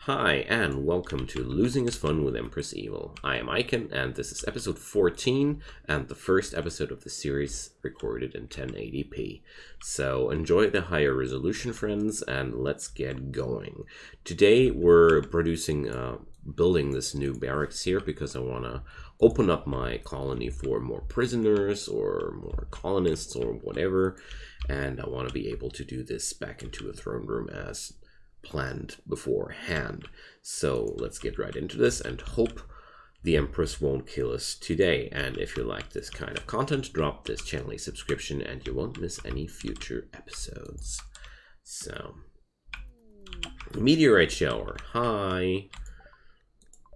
Hi, and welcome to Losing is Fun with Empress Evil. I am Icon, and this is episode 14, and the first episode of the series recorded in 1080p. So enjoy the higher resolution, friends, and let's get going. Today we're building this new barracks here because I want to open up my colony for more prisoners or more colonists or whatever, and I want to be able to do this back into a throne room as planned beforehand. So let's get right into this and hope the Empress won't kill us today. And if you like this kind of content, drop this channel a subscription and you won't miss any future episodes. So, meteorite shower. Hi.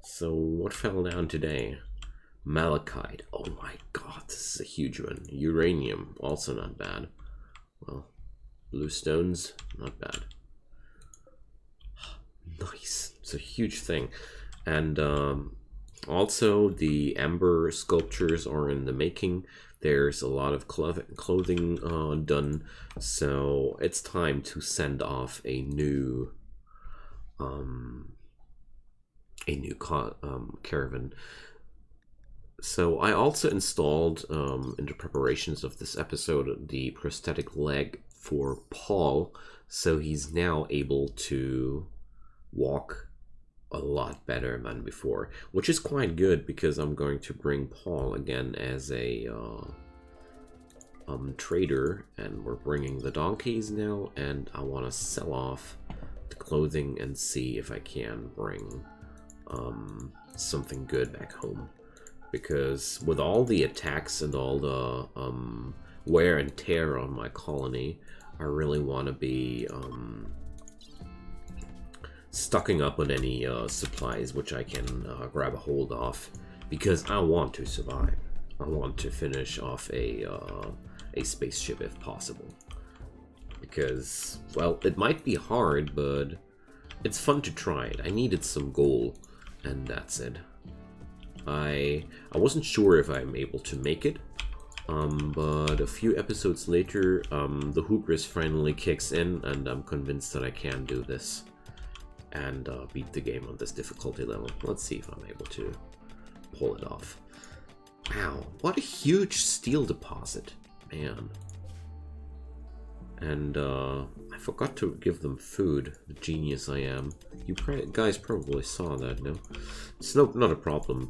So what fell down today? Malachite. Oh my god, this is a huge one. Uranium, also not bad. Well, blue stones, not bad. Nice. It's a huge thing. And also the amber sculptures are in the making. There's a lot of clothing done, so it's time to send off a new caravan. So I also installed in the preparations of this episode the prosthetic leg for Paul, so he's now able to walk a lot better than before, which is quite good because I'm going to bring Paul again as a trader, and we're bringing the donkeys now, and I want to sell off the clothing and see if I can bring something good back home, because with all the attacks and all the wear and tear on my colony, I really want to be stocking up on any supplies which I can grab a hold of, because I want to survive. I want to finish off a spaceship if possible, because, well, it might be hard, but it's fun to try it. I needed some gold, and that's it. I wasn't sure if I'm able to make it, but a few episodes later, the hubris finally kicks in, and I'm convinced that I can do this and beat the game on this difficulty level. Let's see if I'm able to pull it off. Wow, what a huge steel deposit, man. And I forgot to give them food, the genius I am. You guys probably saw that, no? It's not a problem.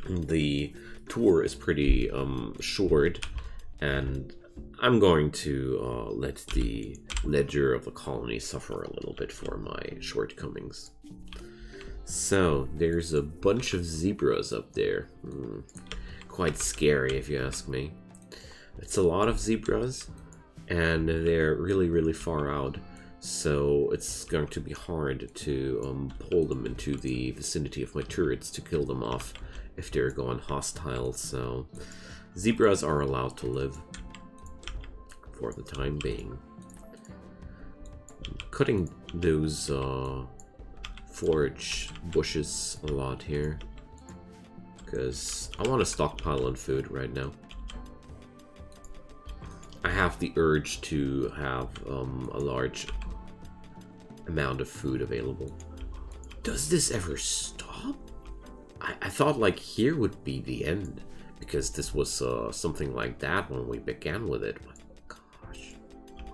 The tour is pretty short, and I'm going to let the ledger of the colony suffer a little bit for my shortcomings. So, there's a bunch of zebras up there. Quite scary, if you ask me. It's a lot of zebras, and they're really far out, so it's going to be hard to pull them into the vicinity of my turrets to kill them off if they're gone hostile. So, zebras are allowed to live for the time being. I'm cutting those forage bushes a lot here because I want to stockpile on food right now. I have the urge to have a large amount of food available. Does this ever stop? I thought like here would be the end, because this was something like that when we began with it.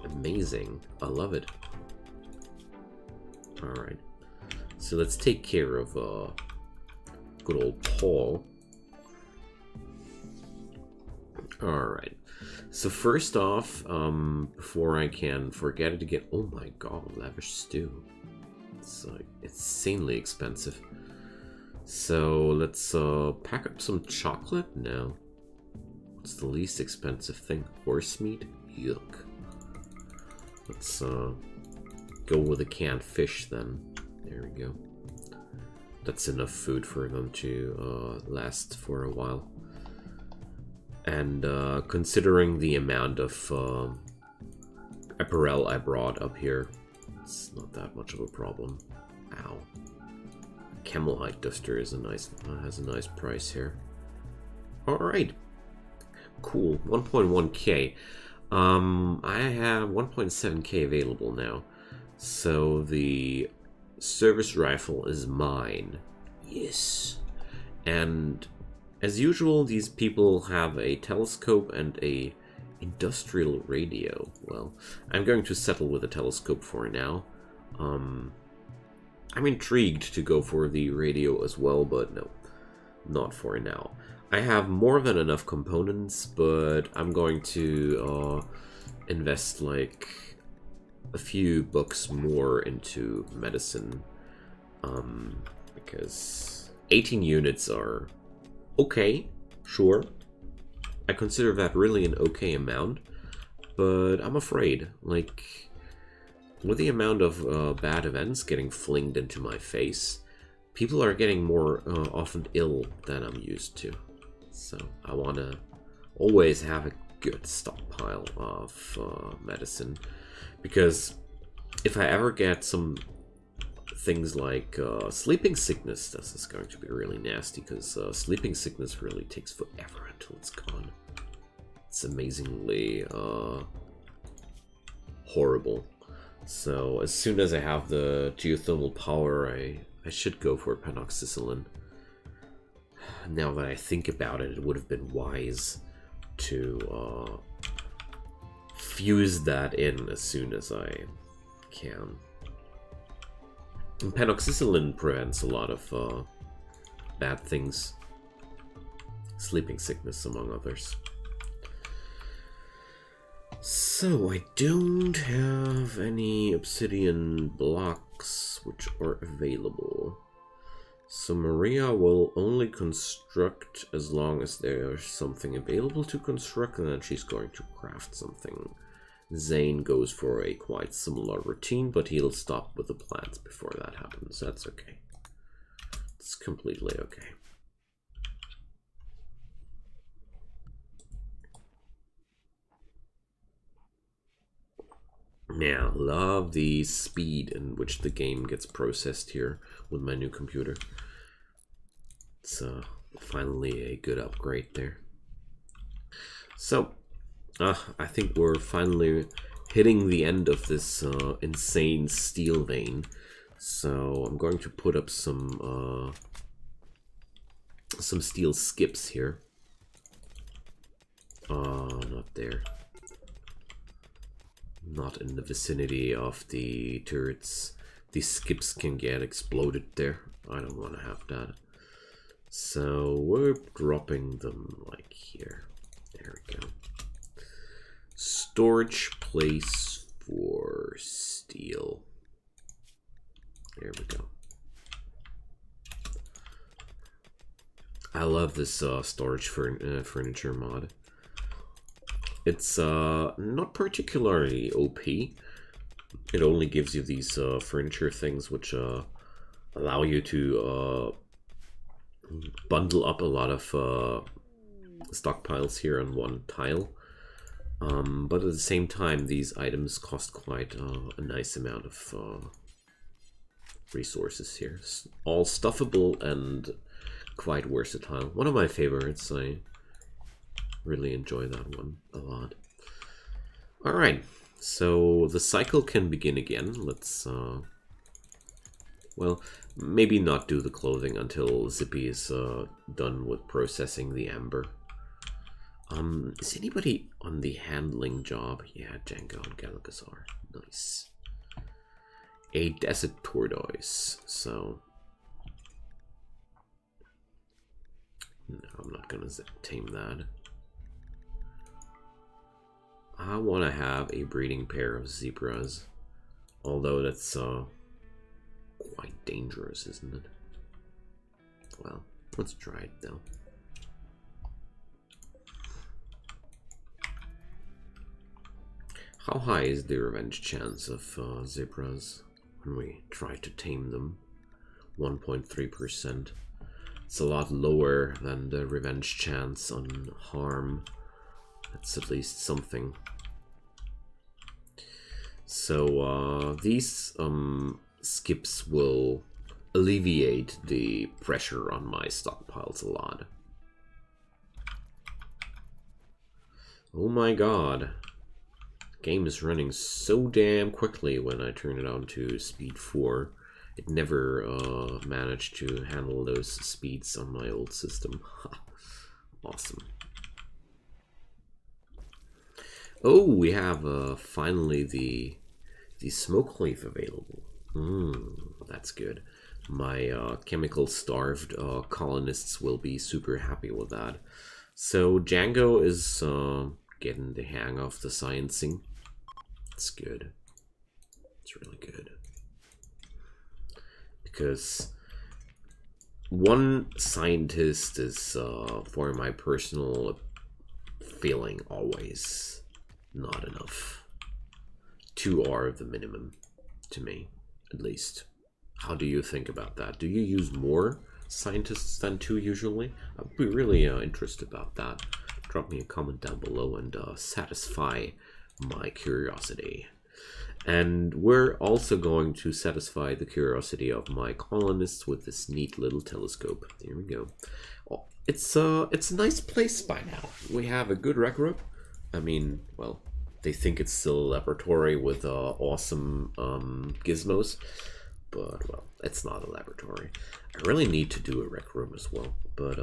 Amazing. I love it. Alright. So let's take care of good old Paul. Alright. So first off, before I can forget it again, oh my god, lavish stew. It's like insanely expensive. So let's pack up some chocolate now. What's the least expensive thing? Horse meat? Yuck. Let's go with a canned fish then. There we go. That's enough food for them to last for a while. And considering the amount of apparel I brought up here, it's not that much of a problem. Ow. Camel hide duster is has a nice price here. All right. Cool. 1.1k. I have 1.7k available now. So the service rifle is mine. Yes. And as usual, these people have a telescope and a industrial radio. Well, I'm going to settle with a telescope for now. I'm intrigued to go for the radio as well, but no, not for now. I have more than enough components, but I'm going to invest like a few bucks more into medicine, because 18 units are okay, sure. I consider that really an okay amount, but I'm afraid, like, with the amount of bad events getting flinged into my face, people are getting more often ill than I'm used to. So I want to always have a good stockpile of medicine, because if I ever get some things like sleeping sickness, this is going to be really nasty, because sleeping sickness really takes forever until it's gone. It's amazingly horrible. So as soon as I have the geothermal power, I should go for panoxycyllin. Now that I think about it, it would have been wise to fuse that in as soon as I can. And panoxycyllin prevents a lot of bad things. Sleeping sickness, among others. So, I don't have any obsidian blocks which are available. So Maria will only construct as long as there's something available to construct, and then she's going to craft something. Zane goes for a quite similar routine, but he'll stop with the plants before that happens. That's okay. It's completely okay. Now, love the speed in which the game gets processed here with my new computer. It's finally a good upgrade there. So, I think we're finally hitting the end of this insane steel vein. So I'm going to put up some steel skips here. Not there. Not in the vicinity of the turrets. These skips can get exploded there. I don't want to have that. So we're dropping them like here. There we go. Storage place for steel. There we go. I love this storage furniture mod. It's not particularly OP. It only gives you these furniture things which allow you to bundle up a lot of stockpiles here on one tile. But at the same time, these items cost quite a nice amount of resources here. All stuffable and quite versatile. One of my favorites. I really enjoy that one a lot. Alright, so the cycle can begin again. Let's, well, maybe not do the clothing until Zippy is done with processing the amber. Is anybody on the handling job? Yeah, Django and Galacus are. Nice. A desert tortoise, so... No, I'm not gonna tame that. I want to have a breeding pair of zebras, although that's quite dangerous, isn't it? Well, let's try it though. How high is the revenge chance of zebras when we try to tame them? 1.3%. It's a lot lower than the revenge chance on harm. That's at least something. So these skips will alleviate the pressure on my stockpiles a lot. Oh my god. The game is running so damn quickly when I turn it on to speed 4. it never managed to handle those speeds on my old system. Awesome. Oh, we have finally the smoke leaf available. That's good. My chemical starved colonists will be super happy with that. So Django is getting the hang of the sciencing. It's good. It's really good. Because one scientist is, for my personal feeling, always not enough. 2 are the minimum, to me, at least. How do you think about that? Do you use more scientists than 2 usually? I'd be really interested about that. Drop me a comment down below and satisfy my curiosity. And we're also going to satisfy the curiosity of my colonists with this neat little telescope. There we go. Oh, it's a nice place by now. We have a good rec room. I mean, well, they think it's still a laboratory with awesome gizmos, but well, it's not a laboratory. I really need to do a rec room as well, but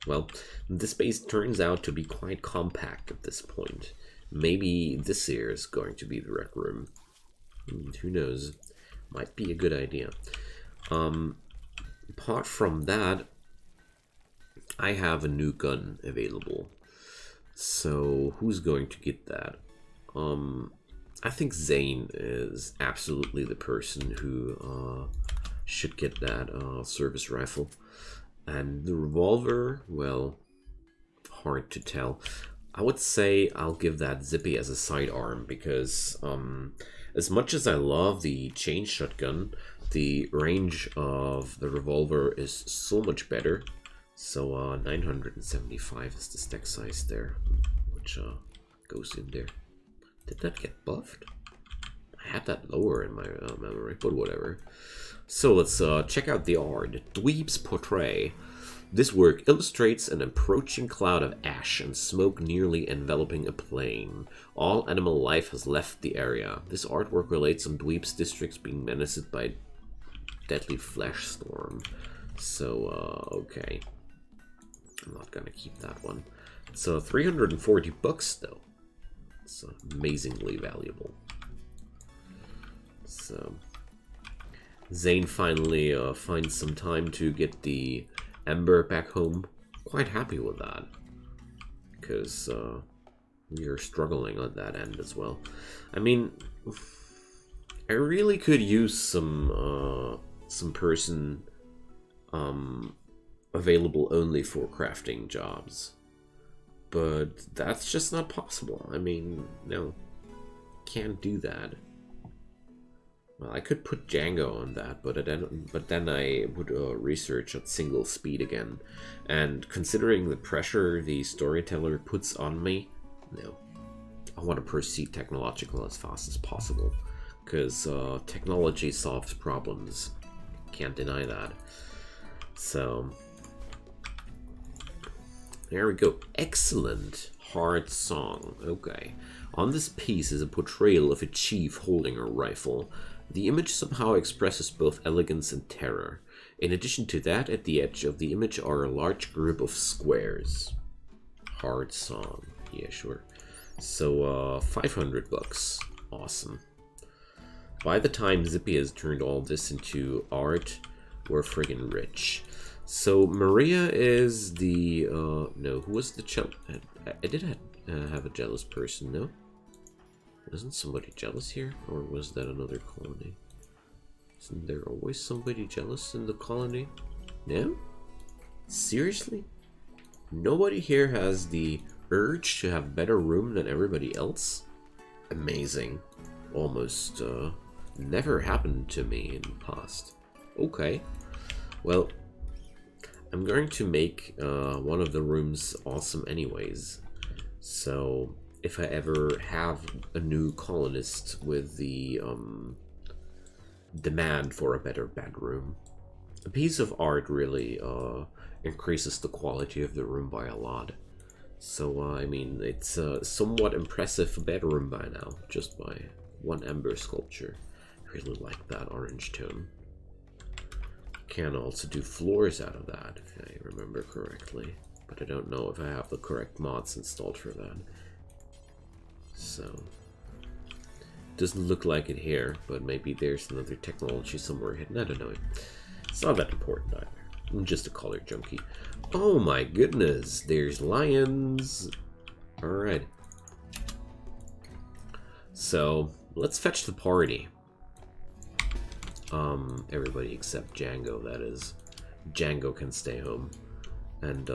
well, this base turns out to be quite compact at this point. Maybe this here is going to be the rec room. Who knows? Might be a good idea. Apart from that, I have a new gun available. So who's going to get that? I think Zane is absolutely the person who should get that service rifle. And the revolver, well, hard to tell. I would say I'll give that Zippy as a sidearm because as much as I love the chain shotgun, the range of the revolver is so much better. So 975 is the stack size there, which goes in there. Did that get buffed? I had that lower in my memory, but whatever. So let's check out the art. Dweeb's Portrait. This work illustrates an approaching cloud of ash and smoke nearly enveloping a plain. All animal life has left the area. This artwork relates on Dweeb's districts being menaced by deadly flash storm. So, okay. I'm not gonna keep that one. So, 340 bucks though. It's amazingly valuable. So, Zane finally finds some time to get the Ember back home. Quite happy with that, because we are struggling on that end as well. I mean, I really could use some person available only for crafting jobs, but that's just not possible. I mean, no, can't do that. Well, I could put Django on that, but then I would research at single speed again. And considering the pressure the storyteller puts on me, no. I want to proceed technological as fast as possible, because technology solves problems. Can't deny that. So, there we go. Excellent hard song. Okay. On this piece is a portrayal of a chief holding a rifle. The image somehow expresses both elegance and terror. In addition to that, at the edge of the image are a large group of squares. Hard song. Yeah, sure. So, 500 bucks. Awesome. By the time Zippy has turned all this into art, we're friggin' rich. So, Maria is the, no, who was the I did have a jealous person, no? Wasn't somebody jealous here? Or was that another colony? Isn't there always somebody jealous in the colony? No? Seriously? Nobody here has the urge to have better room than everybody else? Amazing. Almost never happened to me in the past. Okay. Well, I'm going to make one of the rooms awesome anyways. So if I ever have a new colonist with the demand for a better bedroom, a piece of art really increases the quality of the room by a lot. So I mean, it's a somewhat impressive bedroom by now, just by one ember sculpture. I really like that orange tone. can also do floors out of that, if I remember correctly. But I don't know if I have the correct mods installed for that. So, doesn't look like it here, but maybe there's another technology somewhere hidden. I don't know. It's not that important either. I'm just a color junkie. Oh my goodness, there's lions. Alright. So, let's fetch the party. Everybody except Django, that is. Django can stay home. And,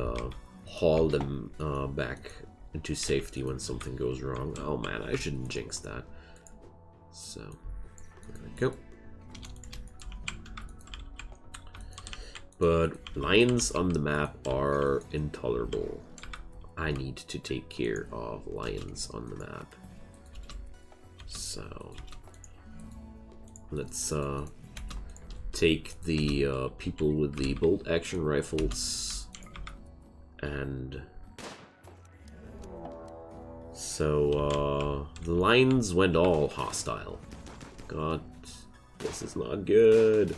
haul them, back into safety when something goes wrong. Oh man, I shouldn't jinx that. So, there we go. But lions on the map are intolerable. I need to take care of lions on the map. So, let's take the people with the bolt action rifles. And so the lions went all hostile. God, this is not good.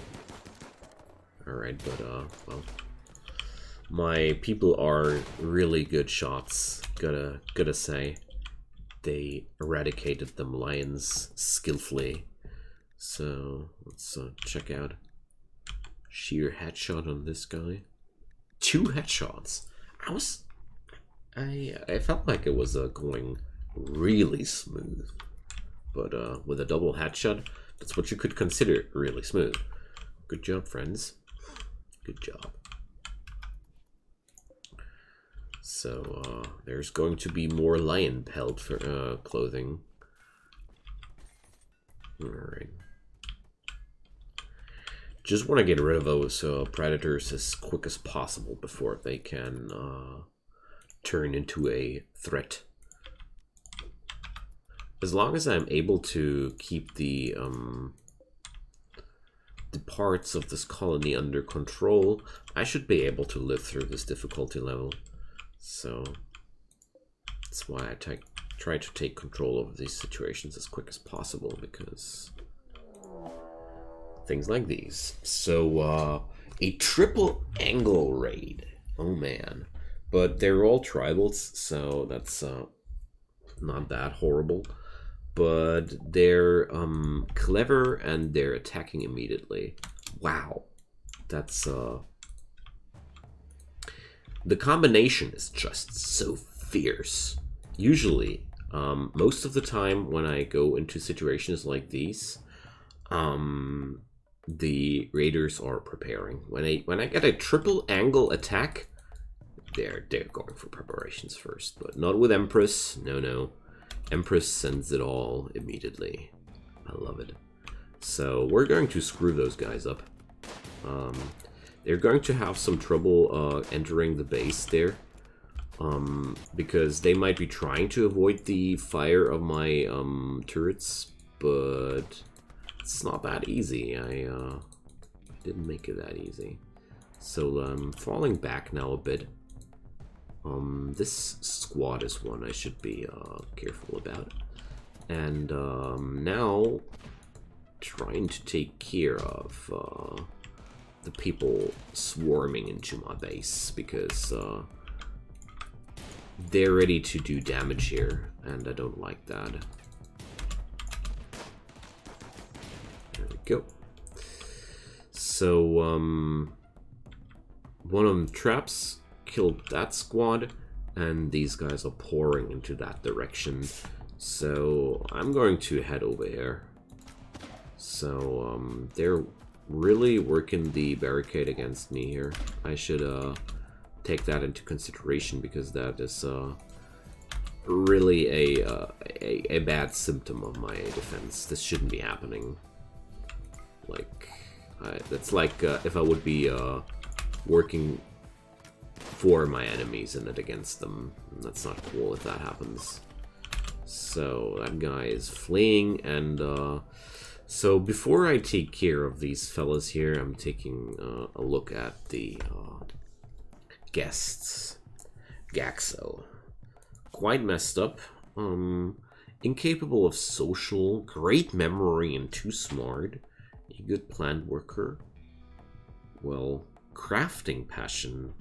Alright, but well, my people are really good shots, gotta say. They eradicated them lions skillfully. So let's check out. Sheer headshot on this guy. 2 headshots. I felt like it was going really smooth, but with a double headshot, that's what you could consider really smooth. Good job, friends. Good job. So there's going to be more lion pelt for clothing. All right. Just want to get rid of those predators as quick as possible before they can turn into a threat. As long as I'm able to keep the parts of this colony under control, I should be able to live through this difficulty level. So that's why I try to take control of these situations as quick as possible, because things like these. So a triple angle raid. Oh man. But they're all tribals, so that's not that horrible. But they're clever and they're attacking immediately. Wow. That's the combination is just so fierce. Usually, most of the time when I go into situations like these, the raiders are preparing. When I get a triple angle attack, they're going for preparations first, but not with Empress. No. Empress sends it all immediately. I love it. So we're going to screw those guys up. They're going to have some trouble entering the base there, because they might be trying to avoid the fire of my turrets, but it's not that easy. I didn't make it that easy. So I'm falling back now a bit. This squad is one I should be careful about. And now trying to take care of the people swarming into my base, because they're ready to do damage here, and I don't like that. There we go. So one of them traps killed that squad, and these guys are pouring into that direction. So I'm going to head over here. So they're really working the barricade against me here. I should take that into consideration, because that is really a bad symptom of my defense. This shouldn't be happening. Like, that's like if I would be working for my enemies and not against them. That's not cool if that happens. So that guy is fleeing, and so before I take care of these fellas here, I'm taking a look at the guests. Gaxo. Quite messed up. Incapable of social, great memory, and too smart. A good plant worker. well, crafting passion.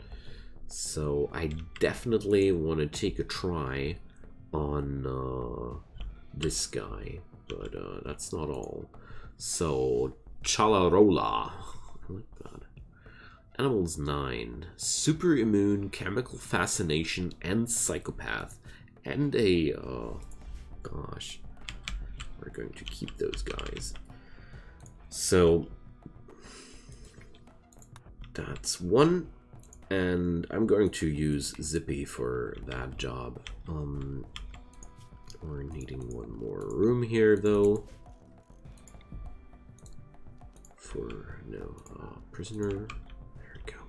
So I definitely want to take a try on this guy, but that's not all. So Chalarola, I like that. Animals 9, super immune, chemical fascination, and psychopath, and a gosh, we're going to keep those guys. So that's one, and I'm going to use Zippy for that job. We're needing one more room here though. For prisoner. There we go.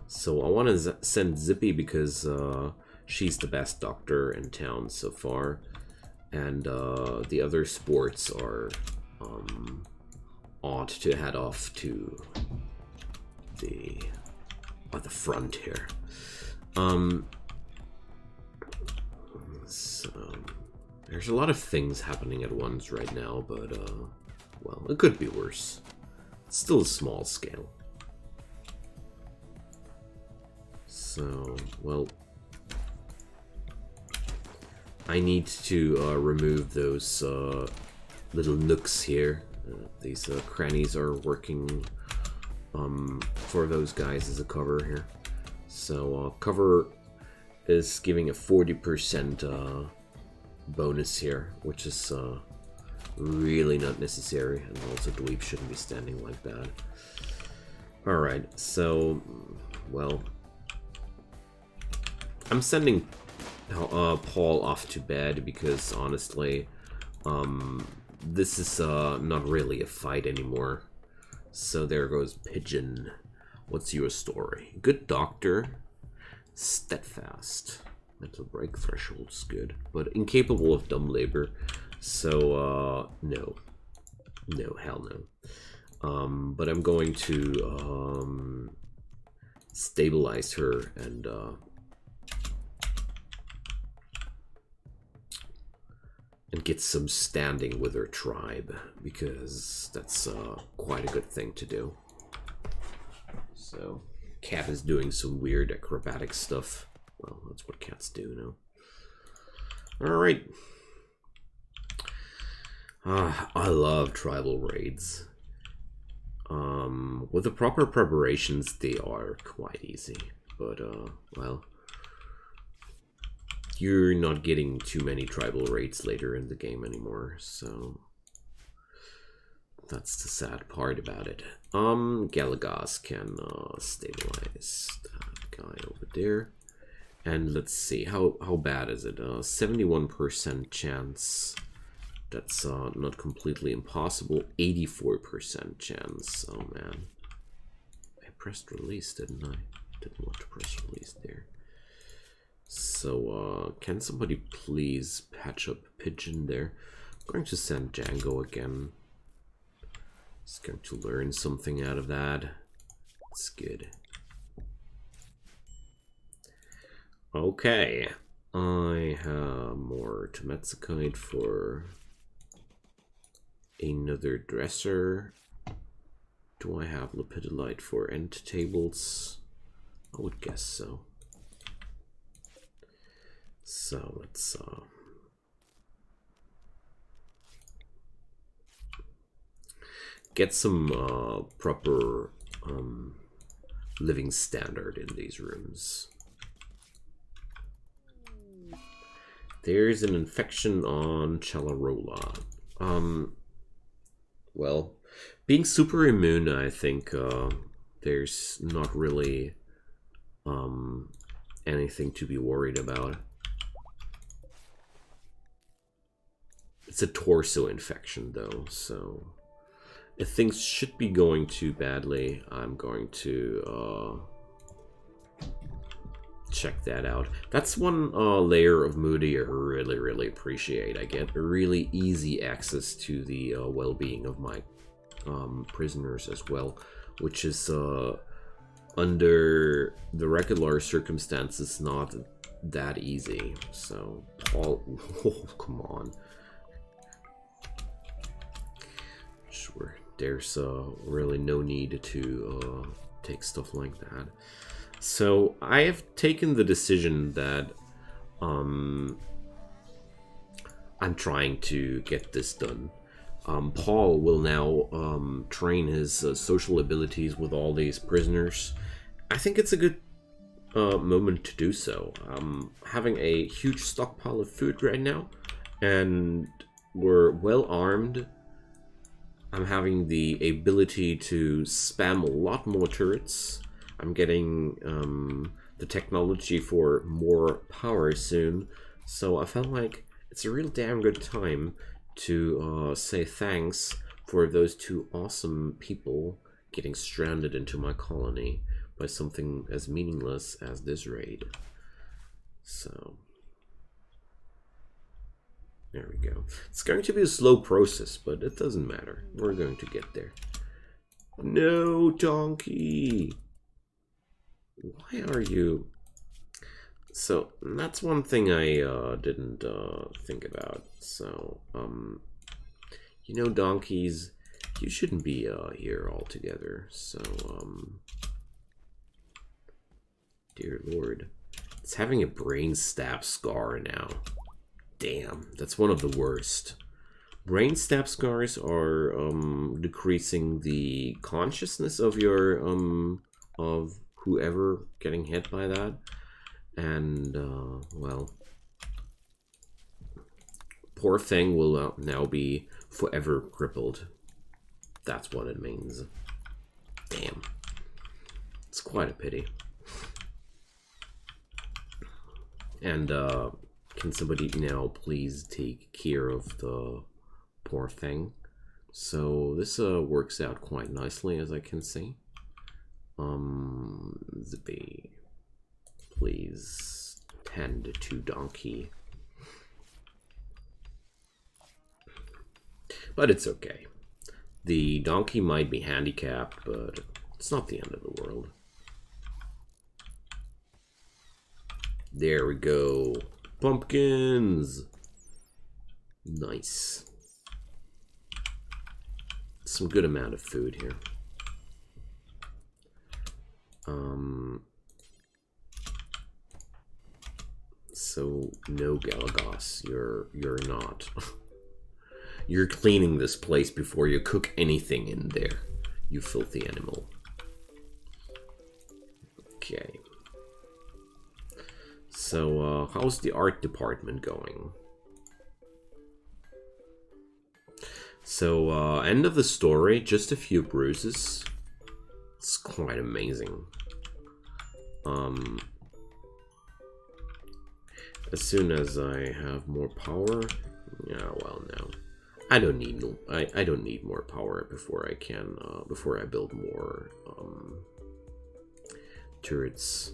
So I want to send Zippy because she's the best doctor in town so far, and the other sports are ought to head off to the front here. So there's a lot of things happening at once right now, but well, it could be worse. It's still a small scale. So, well, I need to remove those little nooks here. These crannies are working for those guys as a cover here. So cover is giving a 40% bonus here, which is really not necessary, and also Dweeb shouldn't be standing like that. Alright, so, well, I'm sending Paul off to bed because honestly, this is not really a fight anymore. So there goes Pigeon. What's your story? Good doctor. Steadfast. Mental break threshold's good, but incapable of dumb labor. So no, hell no. But I'm going to stabilize her and get some standing with her tribe, because that's quite a good thing to do. So Cat is doing some weird acrobatic stuff. Well, that's what cats do now. Alright. I love tribal raids. With the proper preparations, they are quite easy. But, well, you're not getting too many tribal raids later in the game anymore, so that's the sad part about it. Galagos can stabilize that guy over there. And let's see, how bad is it? 71% chance. That's not completely impossible. 84% chance. Oh man. I pressed release, didn't I? Didn't want to press release there. So, can somebody please patch up Pigeon there? I'm going to send Django again. He's going to learn something out of that. It's good. Okay, I have more Temetsukite for another dresser. Do I have Lepidolite for end tables? I would guess so. So let's get some proper living standard in these rooms. There's an infection on Chalarola. Well, being super immune, I think there's not really anything to be worried about. It's a torso infection though, so if things should be going too badly, I'm going to check that out. That's one layer of Moody I really appreciate. I get really easy access to the well-being of my prisoners as well, which is under the regular circumstances not that easy. So Paul, oh, come on. Sure, there's really no need to take stuff like that. So I have taken the decision that I'm trying to get this done. Paul will now train his social abilities with all these prisoners. I think it's a good moment to do so. I'm having a huge stockpile of food right now, and we're well armed. I'm having the ability to spam a lot more turrets. I'm getting the technology for more power soon, so I felt like it's a real damn good time to say thanks for those two awesome people getting stranded into my colony by something as meaningless as this raid. So there we go. It's going to be a slow process, but it doesn't matter. We're going to get there. No, donkey! Why are you... So, that's one thing I didn't think about. So, you know, donkeys, you shouldn't be here altogether. So, dear Lord. It's having a brain stab scar now. Damn, that's one of the worst. Brain stab scars are decreasing the consciousness of your of whoever getting hit by that, and well, poor thing will now be forever crippled. That's what it means. Damn, it's quite a pity. And can somebody now please take care of the poor thing? So this works out quite nicely, as I can see. Zippy, please tend to donkey. But it's okay. The donkey might be handicapped, but it's not the end of the world. There we go. Pumpkins! Nice. Some good amount of food here. So no Galagos, you're not. You're cleaning this place before you cook anything in there, you filthy animal. Okay. So how's the art department going? So end of the story, just a few bruises. It's quite amazing. As soon as I have more power, yeah, well, no, I don't need I don't need more power before I can before I build more turrets.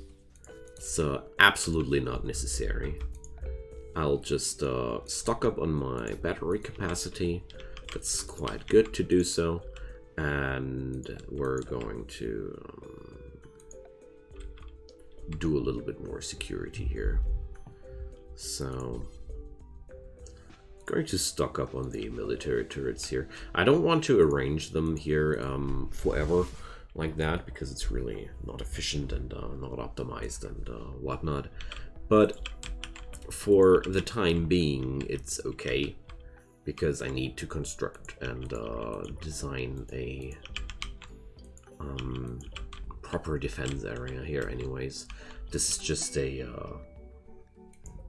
It's absolutely not necessary. I'll just stock up on my battery capacity. It's quite good to do so, and we're going to do a little bit more security here. So, going to stock up on the military turrets here. I don't want to arrange them here forever like that, because it's really not efficient and not optimized and whatnot. But for the time being, it's okay, because I need to construct and design a proper defense area here anyways. This is just a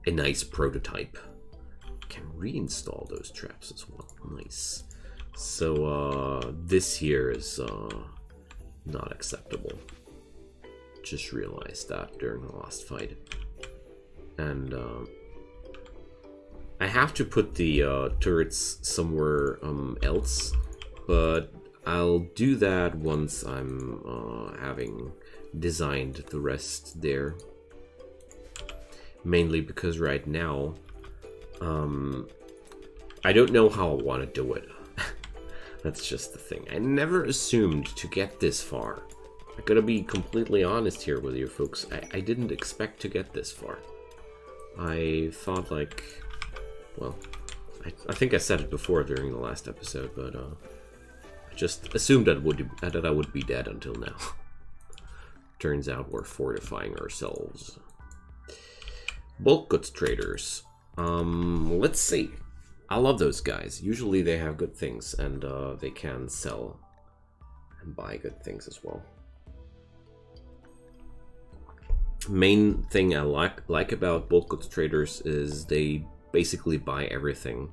nice prototype. Can reinstall those traps as well. Nice. So this here is not acceptable. Just realized that during the last fight. And I have to put the turrets somewhere else, but I'll do that once I'm having designed the rest there. Mainly because right now, I don't know how I want to do it. That's just the thing. I never assumed to get this far. I gotta be completely honest here with you folks. I didn't expect to get this far. I thought, like, well, I think I said it before during the last episode, but I just assumed that I would be dead until now. Turns out we're fortifying ourselves. Bulk goods traders. Let's see. I love those guys. Usually they have good things, and they can sell and buy good things as well. Main thing I like about bulk goods traders is they basically buy everything.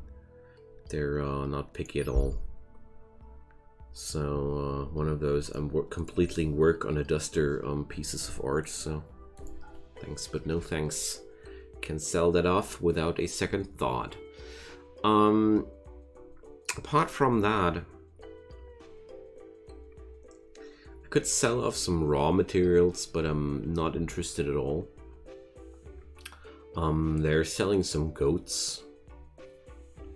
They're not picky at all. So one of those, I'm completing work on a duster pieces of art, so thanks but no thanks. Can sell that off without a second thought. Apart from that, I could sell off some raw materials, but I'm not interested at all. They're selling some goats.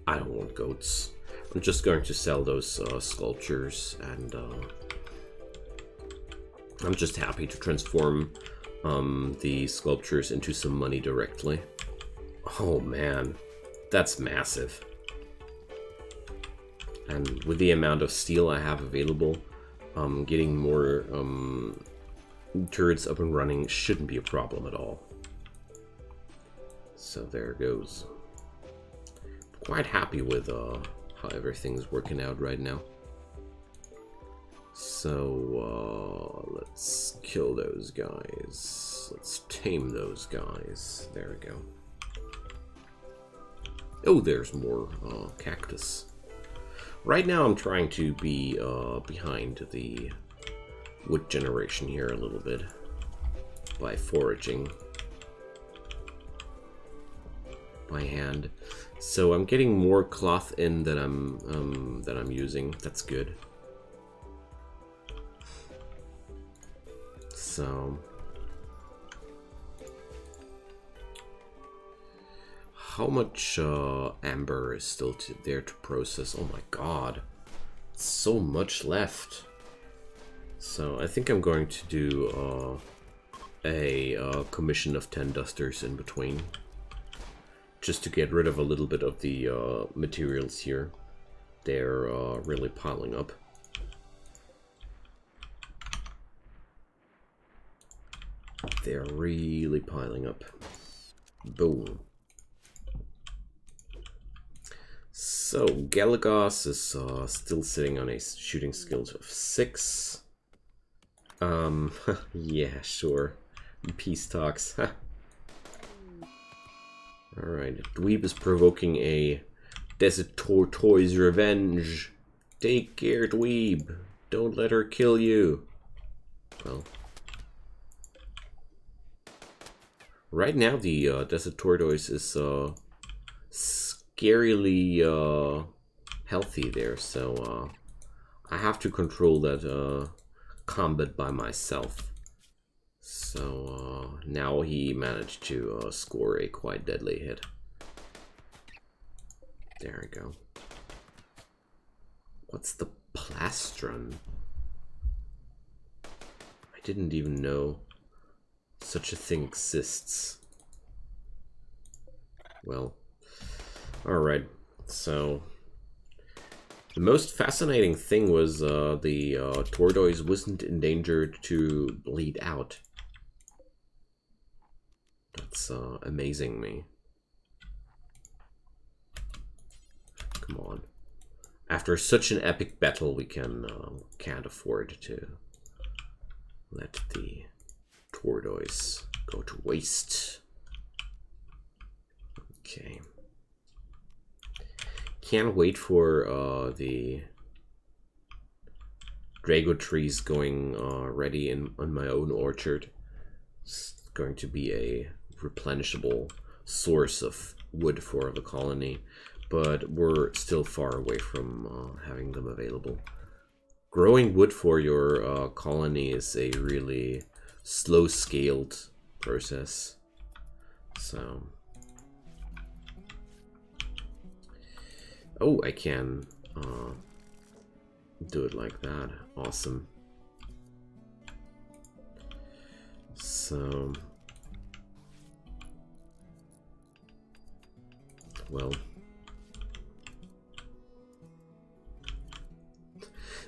I don't want goats. I'm just going to sell those sculptures, and I'm just happy to transform the sculptures into some money directly. Oh man, that's massive. And with the amount of steel I have available, getting more turrets up and running shouldn't be a problem at all. So there goes. Quite happy with how everything's working out right now. So let's kill those guys. Let's tame those guys. There we go. Oh, there's more cactus. Right now I'm trying to be behind the wood generation here a little bit by foraging by hand. So I'm getting more cloth in that I'm using. That's good. So how much amber is still there to process? Oh my god, so much left. So I think I'm going to do a commission of 10 dusters in between, just to get rid of a little bit of the materials here. They're really piling up. They're really piling up. Boom. So Galagos is still sitting on a shooting skills of 6. Yeah, sure. Peace talks. Alright, Dweeb is provoking a Desert Tortoise revenge. Take care, Dweeb. Don't let her kill you. Well, right now the Desert Tortoise is scarily healthy there, so I have to control that combat by myself. So now he managed to score a quite deadly hit. There we go. What's the plastron? I didn't even know such a thing exists. Well, alright, so the most fascinating thing was the tortoise wasn't endangered to bleed out. That's amazing me. Come on. After such an epic battle, we can't afford to let the tortoise go to waste. Okay. Can't wait for the Drago trees going ready on my own orchard. It's going to be a replenishable source of wood for the colony, but we're still far away from having them available. Growing wood for your colony is a really slow-scaled process, so... Oh, I can do it like that. Awesome. So... Well...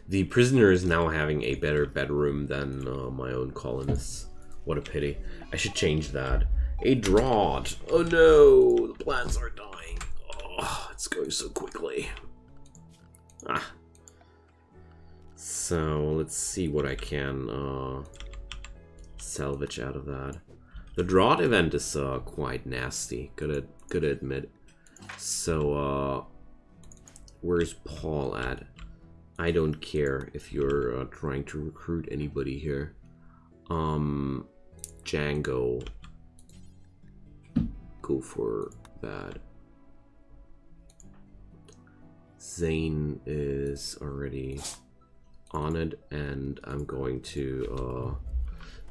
The prisoner is now having a better bedroom than my own colonists. What a pity. I should change that. A drought. Oh no, the plants are dying. Oh, it's going so quickly. Ah. So let's see what I can salvage out of that. The drought event is quite nasty. Gotta admit. So where's Paul at? I don't care if you're trying to recruit anybody here. Django. Go for that. Zane is already on it, and I'm going to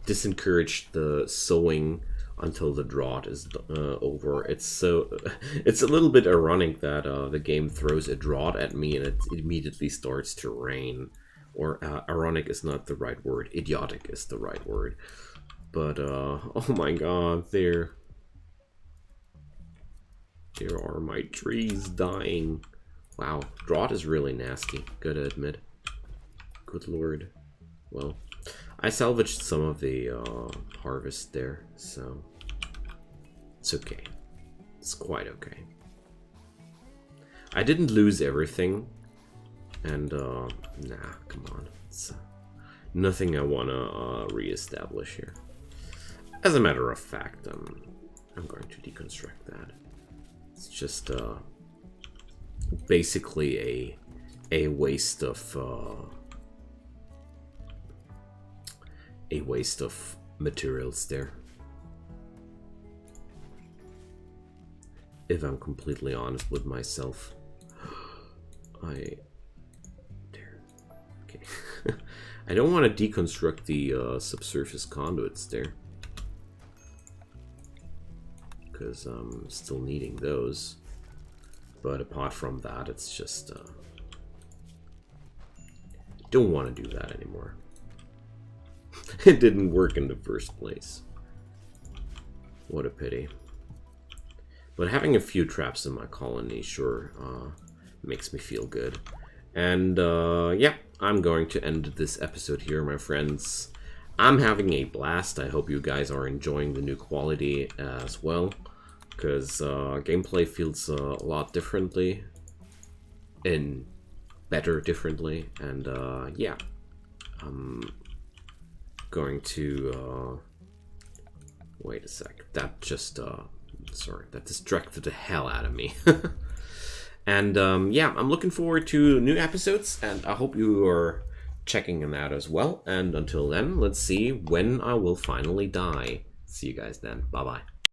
disencourage the sowing until the drought is over. It's a little bit ironic that the game throws a drought at me and it immediately starts to rain. Or ironic is not the right word. Idiotic is the right word. But oh my god, there are my trees dying. Wow, drought is really nasty. Gotta admit. Good lord. Well, I salvaged some of the harvest there, so it's okay. It's quite okay. I didn't lose everything, and nah, come on. It's nothing I want to re-establish here. As a matter of fact, I'm going to deconstruct that. It's just basically a waste of materials there. If I'm completely honest with myself. Okay. I don't want to deconstruct the subsurface conduits there, because I'm still needing those. But apart from that, it's just don't want to do that anymore. It didn't work in the first place. What a pity. But having a few traps in my colony sure makes me feel good. And yeah, I'm going to end this episode here, my friends. I'm having a blast. I hope you guys are enjoying the new quality as well, because gameplay feels a lot differently and better differently. And yeah, I'm going to wait a sec. That just sorry, that distracted the hell out of me. And yeah, I'm looking forward to new episodes, and I hope you are checking them out as well. And until then, let's see when I will finally die. See you guys then. Bye bye.